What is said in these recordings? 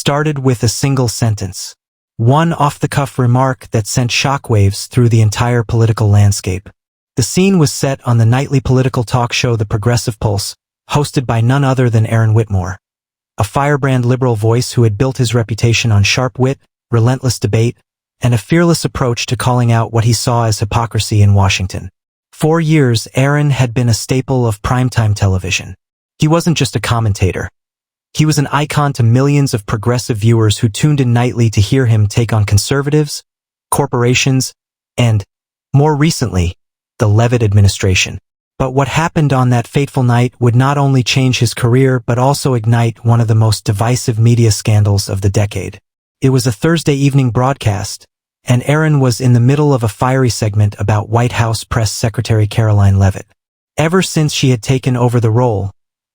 started with a single sentence. One off-the-cuff remark that sent shockwaves through the entire political landscape. The scene was set on the nightly political talk show The Progressive Pulse, hosted by none other than Aaron Whitmore, a firebrand liberal voice who had built his reputation on sharp wit, relentless debate, and a fearless approach to calling out what he saw as hypocrisy in Washington. For years, Aaron had been a staple of primetime television. He wasn't just a commentator. He was an icon to millions of progressive viewers who tuned in nightly to hear him take on conservatives, corporations, and, more recently, the Leavitt administration. But what happened on that fateful night would not only change his career but also ignite one of the most divisive media scandals of the decade. It was a Thursday evening broadcast, and Aaron was in the middle of a fiery segment about White House Press Secretary Karoline Leavitt. Ever since she had taken over the role,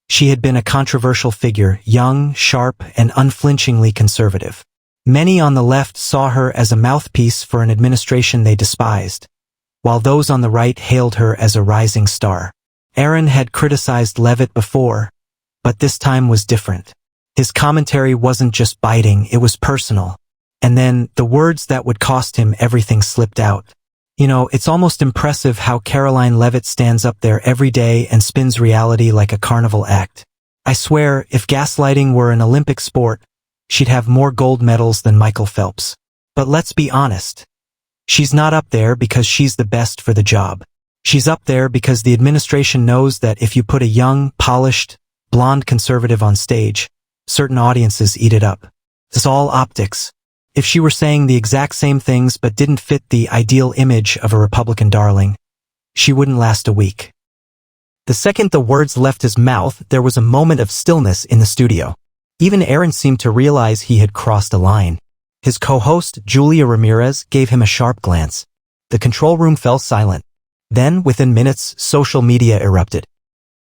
she had been a controversial figure, young, sharp, and unflinchingly conservative. Many on the left saw her as a mouthpiece for an administration they despised, while those on the right hailed her as a rising star. Aaron had criticized Leavitt before, but this time was different. His commentary wasn't just biting, it was personal. And then, the words that would cost him everything slipped out. You know, it's almost impressive how Karoline Leavitt stands up there every day and spins reality like a carnival act. I swear, if gaslighting were an Olympic sport, she'd have more gold medals than Michael Phelps. But let's be honest. She's not up there because she's the best for the job. She's up there because the administration knows that if you put a young, polished, blonde conservative on stage, certain audiences eat it up. It's all optics. If she were saying the exact same things but didn't fit the ideal image of a Republican darling, she wouldn't last a week. The second the words left his mouth, there was a moment of stillness in the studio. Even Aaron seemed to realize he had crossed a line. His co-host, Julia Ramirez, gave him a sharp glance. The control room fell silent. Then, within minutes, social media erupted.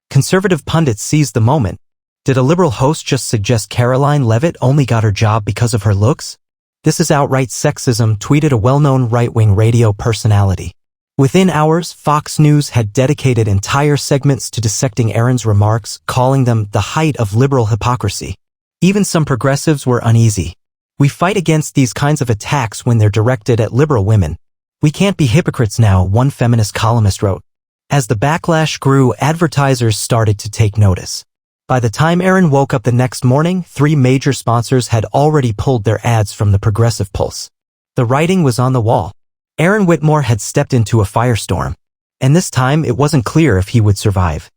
Conservative pundits seized the moment. Did a liberal host just suggest Karoline Leavitt only got her job because of her looks? This is outright sexism, tweeted a well-known right-wing radio personality. Within hours, Fox News had dedicated entire segments to dissecting Aaron's remarks, calling them the height of liberal hypocrisy. Even some progressives were uneasy. We fight against these kinds of attacks when they're directed at liberal women. We can't be hypocrites now, one feminist columnist wrote. As the backlash grew, advertisers started to take notice. By the time Aaron woke up the next morning, 3 major sponsors had already pulled their ads from the Progressive Pulse. The writing was on the wall. Aaron Whitmore had stepped into a firestorm. And this time, it wasn't clear if he would survive.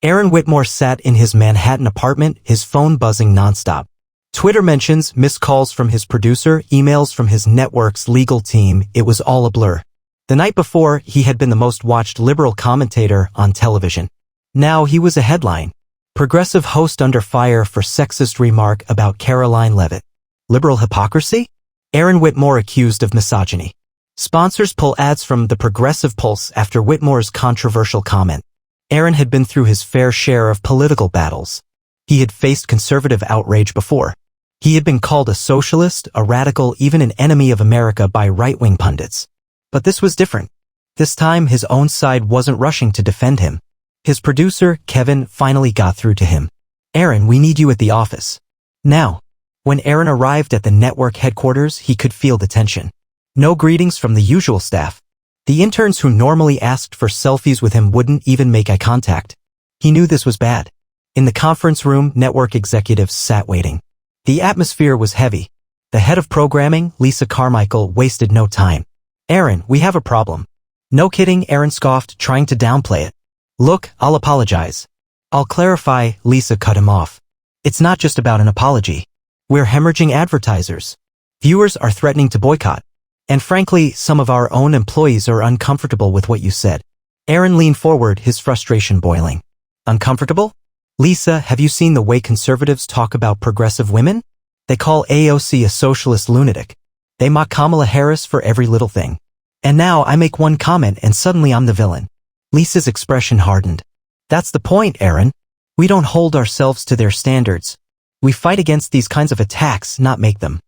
Aaron Whitmore sat in his Manhattan apartment, his phone buzzing nonstop. Twitter mentions, missed calls from his producer, emails from his network's legal team, it was all a blur. The night before, he had been the most watched liberal commentator on television. Now he was a headline. Progressive host under fire for sexist remark about Karoline Leavitt. Liberal hypocrisy? Aaron Whitmore accused of misogyny. Sponsors pull ads from the Progressive Pulse after Whitmore's controversial comment. Aaron had been through his fair share of political battles. He had faced conservative outrage before. He had been called a socialist, a radical, even an enemy of America by right-wing pundits. But this was different. This time, his own side wasn't rushing to defend him. His producer, Kevin, finally got through to him. Aaron, we need you at the office. Now. When Aaron arrived at the network headquarters, he could feel the tension. No greetings from the usual staff. The interns who normally asked for selfies with him wouldn't even make eye contact. He knew this was bad. In the conference room, network executives sat waiting. The atmosphere was heavy. The head of programming, Lisa Carmichael, wasted no time. Aaron, we have a problem. No kidding, Aaron scoffed, trying to downplay it. Look, I'll apologize. I'll clarify, Lisa cut him off. It's not just about an apology. We're hemorrhaging advertisers. Viewers are threatening to boycott. And frankly, some of our own employees are uncomfortable with what you said. Aaron leaned forward, his frustration boiling. Uncomfortable? Lisa, have you seen the way conservatives talk about progressive women? They call AOC a socialist lunatic. They mock Kamala Harris for every little thing. And now I make one comment and suddenly I'm the villain. Lisa's expression hardened. That's the point, Aaron. We don't hold ourselves to their standards. We fight against these kinds of attacks, not make them.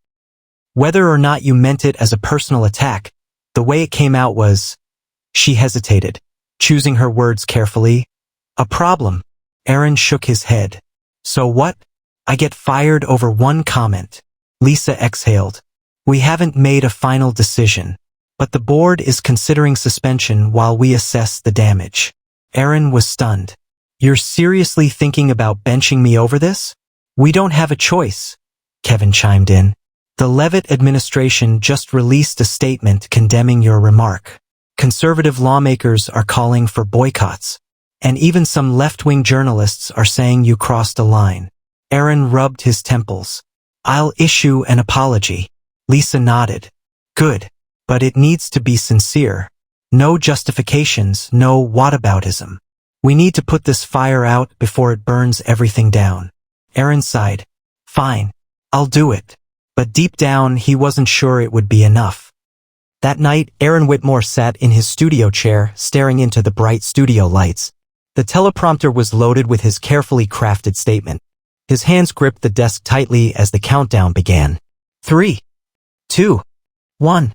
Whether or not you meant it as a personal attack, the way it came out was... She hesitated, choosing her words carefully. A problem. Aaron shook his head. So what? I get fired over one comment. Lisa exhaled. We haven't made a final decision, but the board is considering suspension while we assess the damage. Aaron was stunned. You're seriously thinking about benching me over this? We don't have a choice, Kevin chimed in. The Leavitt administration just released a statement condemning your remark. Conservative lawmakers are calling for boycotts, and even some left-wing journalists are saying you crossed a line. Aaron rubbed his temples. I'll issue an apology. Lisa nodded. Good, but it needs to be sincere. No justifications, no whataboutism. We need to put this fire out before it burns everything down. Aaron sighed. Fine, I'll do it. But deep down, he wasn't sure it would be enough. That night, Aaron Whitmore sat in his studio chair, staring into the bright studio lights. The teleprompter was loaded with his carefully crafted statement. His hands gripped the desk tightly as the countdown began. 3, 2, 1.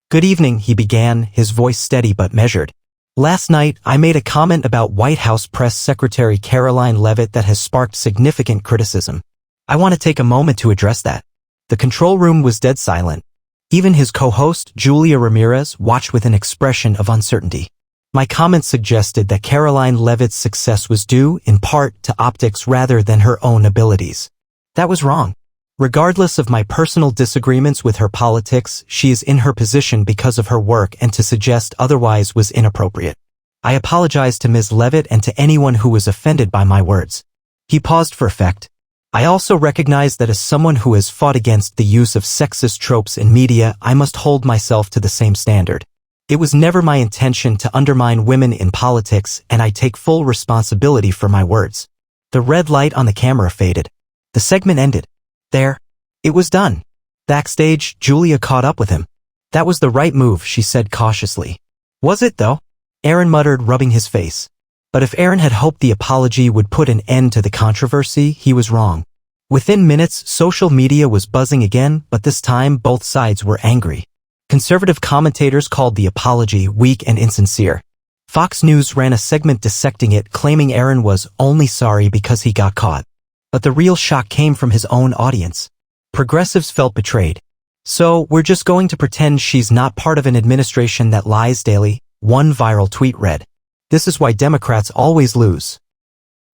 Good evening, he began, his voice steady but measured. Last night, I made a comment about White House Press Secretary Karoline Leavitt that has sparked significant criticism. I want to take a moment to address that. The control room was dead silent. Even his co-host, Julia Ramirez, watched with an expression of uncertainty. My comment suggested that Karoline Leavitt's success was due, in part, to optics rather than her own abilities. That was wrong. Regardless of my personal disagreements with her politics, she is in her position because of her work, and to suggest otherwise was inappropriate. I apologize to Ms. Leavitt and to anyone who was offended by my words. He paused for effect. I also recognize that as someone who has fought against the use of sexist tropes in media, I must hold myself to the same standard. It was never my intention to undermine women in politics, and I take full responsibility for my words. The red light on the camera faded. The segment ended. There. It was done. Backstage, Julia caught up with him. That was the right move, she said cautiously. Was it, though? Aaron muttered, rubbing his face. But if Aaron had hoped the apology would put an end to the controversy, he was wrong. Within minutes, social media was buzzing again, but this time both sides were angry. Conservative commentators called the apology weak and insincere. Fox News ran a segment dissecting it, claiming Aaron was only sorry because he got caught. But the real shock came from his own audience. Progressives felt betrayed. So, we're just going to pretend she's not part of an administration that lies daily, one viral tweet read. This is why Democrats always lose.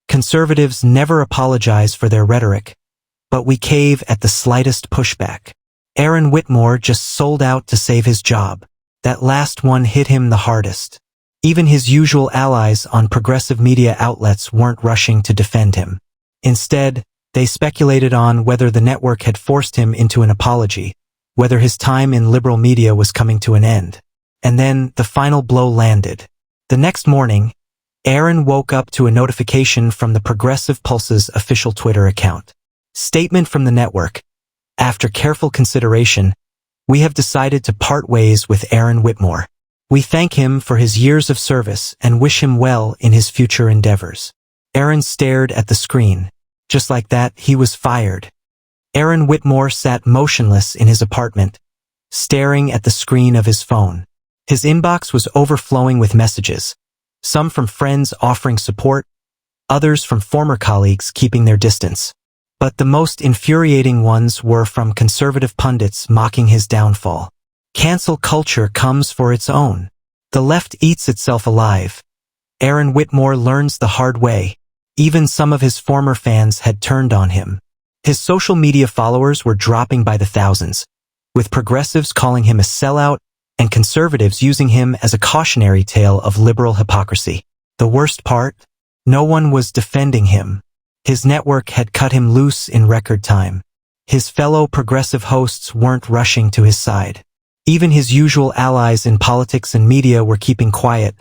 Conservatives never apologize for their rhetoric, but we cave at the slightest pushback. Aaron Whitmore just sold out to save his job. That last one hit him the hardest. Even his usual allies on progressive media outlets weren't rushing to defend him. Instead, they speculated on whether the network had forced him into an apology, whether his time in liberal media was coming to an end. And then the final blow landed. The next morning, Aaron woke up to a notification from the Progressive Pulse's official Twitter account. Statement from the network. After careful consideration, we have decided to part ways with Aaron Whitmore. We thank him for his years of service and wish him well in his future endeavors. Aaron stared at the screen. Just like that, he was fired. Aaron Whitmore sat motionless in his apartment, staring at the screen of his phone. His inbox was overflowing with messages, some from friends offering support, others from former colleagues keeping their distance. But the most infuriating ones were from conservative pundits mocking his downfall. Cancel culture comes for its own. The left eats itself alive. Aaron Whitmore learns the hard way. Even some of his former fans had turned on him. His social media followers were dropping by the thousands, with progressives calling him a sellout and conservatives using him as a cautionary tale of liberal hypocrisy. The worst part? No one was defending him. His network had cut him loose in record time. His fellow progressive hosts weren't rushing to his side. Even his usual allies in politics and media were keeping quiet,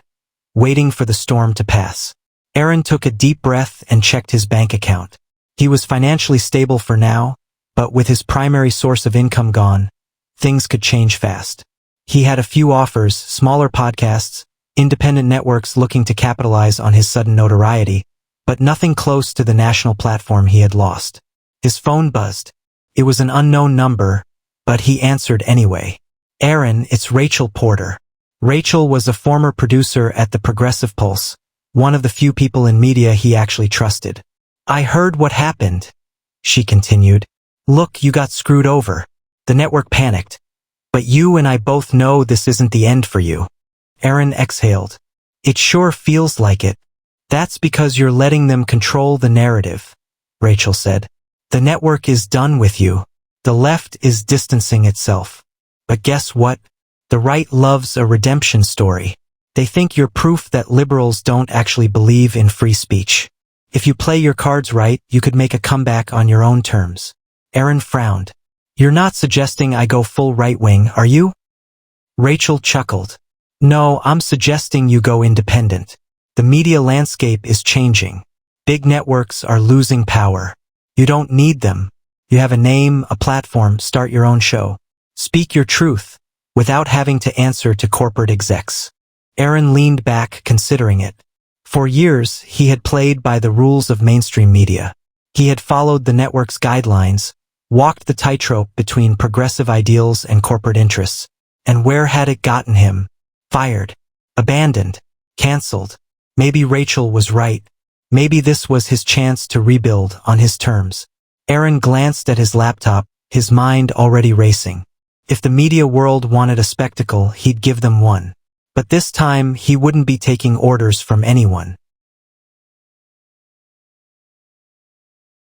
waiting for the storm to pass. Aaron took a deep breath and checked his bank account. He was financially stable for now, but with his primary source of income gone, things could change fast. He had a few offers, smaller podcasts, independent networks looking to capitalize on his sudden notoriety, but nothing close to the national platform he had lost. His phone buzzed. It was an unknown number, but he answered anyway. Aaron, it's Rachel Porter. Rachel was a former producer at the Progressive Pulse, one of the few people in media he actually trusted. I heard what happened, she continued. Look, you got screwed over. The network panicked. But you and I both know this isn't the end for you. Aaron exhaled. It sure feels like it. That's because you're letting them control the narrative, Rachel said. The network is done with you. The left is distancing itself. But guess what? The right loves a redemption story. They think you're proof that liberals don't actually believe in free speech. If you play your cards right, you could make a comeback on your own terms. Aaron frowned. You're not suggesting I go full right-wing, are you? Rachel chuckled. No, I'm suggesting you go independent. The media landscape is changing. Big networks are losing power. You don't need them. You have a name, a platform, start your own show. Speak your truth, without having to answer to corporate execs. Aaron leaned back, considering it. For years, he had played by the rules of mainstream media. He had followed the network's guidelines, walked the tightrope between progressive ideals and corporate interests. And where had it gotten him? Fired. Abandoned. Cancelled. Maybe Rachel was right. Maybe this was his chance to rebuild on his terms. Aaron glanced at his laptop, his mind already racing. If the media world wanted a spectacle, he'd give them one. But this time, he wouldn't be taking orders from anyone.